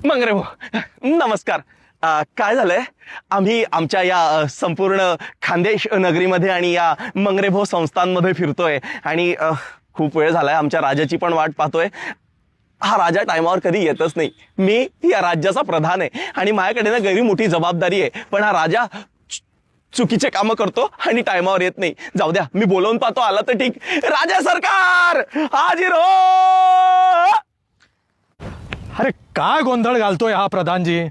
मंगरे भाऊ नमस्कार. काय झालंय, आम्ही आमच्या या संपूर्ण खानदेश नगरीमध्ये आणि या मंगरेभाऊ संस्थांमध्ये फिरतोय आणि खूप वेळ झालाय. आमच्या राजाची पण वाट पाहतोय. हा राजा टायमावर कधी येतच नाही. मी या राज्याचा प्रधान आहे आणि माझ्याकडे ना गैरी मोठी जबाबदारी आहे, पण हा राजा चुकीचे कामं करतो आणि टायमावर येत नाही. जाऊ द्या, मी बोलवून पाहतो, आला तर ठीक. राजा सरकार हाजीर हो. अरे काय गोंधळ घालतोय हा प्रधानजी.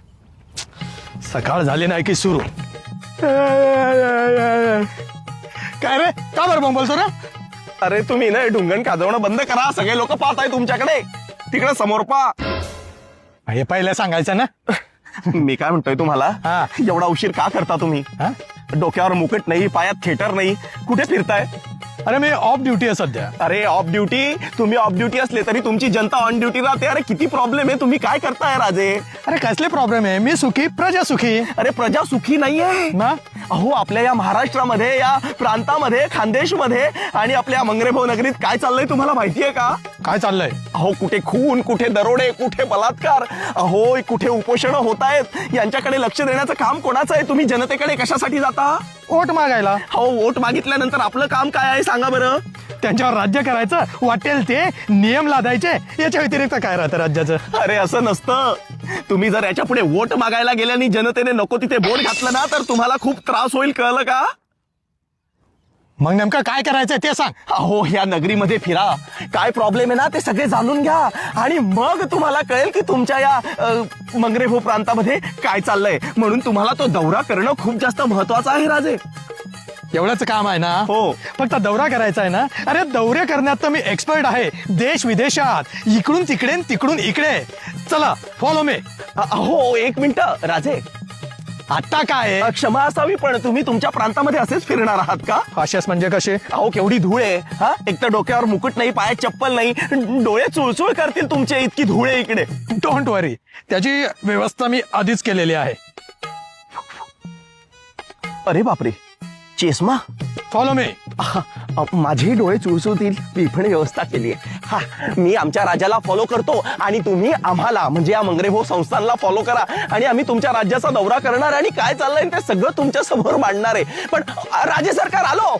सकाळ झाली नाही की सुरू. काय रे, का बरं बोंबलतो रे? अरे तुम्ही ना ढुंगण काजवणं बंद करा. सगळे लोक पाहत आहे तुमच्याकडे. तिकडे समोर पा. हे पहिलं सांगायचं ना. मी काय म्हणतोय तुम्हाला, हा. एवढा उशीर का करता तुम्ही? हा? डोक्यावर मुकुट नाही, पायात थिएटर नाही, कुठे फिरताय? अरे मी ऑफ ड्युटी आहे सध्या. अरे ऑफ ड्युटी? तुम्ही ऑफ ड्युटी असले तरी तुमची जनता ऑन ड्युटी राहते. अरे किती प्रॉब्लेम आहे. तुम्ही काय करताय राजे? अरे कसले प्रॉब्लेम आहे? मी सुखी प्रजा सुखी. अरे प्रजा सुखी नाहीये ना? अहो, आपल्या या महाराष्ट्रामध्ये, या प्रांतामध्ये, खानदेशमध्ये आणि आपल्या मंगरेभाऊ नगरीत काय चाललंय तुम्हाला माहितीये का? काय चाललंय? अहो, कुठे खून, कुठे दरोडे, कुठे बलात्कार, अहो कुठे उपोषण होत आहेत. यांच्याकडे लक्ष देण्याचं काम कोणाचं आहे? तुम्ही जनतेकडे कशासाठी जाता? वोट मागायला. हो, वोट मागितल्यानंतर आपलं काम काय आहे सांगा बरं? त्यांच्यावर राज्य करायचं, वाटेल ते नियम लादायचे. याच्या व्यतिरिक्त काय राहतं राज्याचं? अरे असं नसतं. तुम्ही जर याच्या पुढे वोट मागायला गेल्याने जनतेने नको तिथे बोट घातलं ना, तर तुम्हाला खूप त्रास होईल. कळलं का? मग नेमकं काय करायचंय ते सांग. अहो, या नगरीमध्ये फिरा. काय प्रॉब्लेम आहे ना ते सगळे जाणून घ्या आणि मग तुम्हाला कळेल की तुमच्या या मंगरेभाऊ प्रांतामध्ये काय चाललंय. म्हणून तुम्हाला तो दौरा करणं खूप जास्त महत्वाचं आहे राजे. एवढंच काम आहे ना? हो. फक्त दौरा करायचा आहे ना? अरे दौरे करण्यात तर मी एक्सपर्ट आहे. देश विदेशात, इकडून तिकडे तिकडून इकडे. चला फॉलो मी. अहो, एक मिनिट राजे. आता काय? क्षमा असावी, पण तुम्ही तुमच्या प्रांतामध्ये असेच फिरणार आहात का? अशाच म्हणजे कसे? अहो, केवढी धूळ आहे. हा, एक तर डोक्यावर मुकुट नाही, पायात चप्पल नाही, डोळे चुळचुळ करतील तुमचे, इतकी धूळ आहे इकडे. डोंट वरी, त्याची व्यवस्था मी आधीच केलेली आहे. अरे बापरे, चेस्मा. Follow me. माझे डोळे चुळचुळतील, मी पण व्यवस्था केली आहे. हा, मी आमच्या राजाला फॉलो करतो आणि तुम्ही आम्हाला म्हणजे या मंगरेभाऊ संस्थानला फॉलो करा आणि आम्ही तुमच्या राज्याचा दौरा करणार आणि काय चाललंय ते सगळं तुमच्या समोर मांडणार आहे. पण राजे सरकार आलो.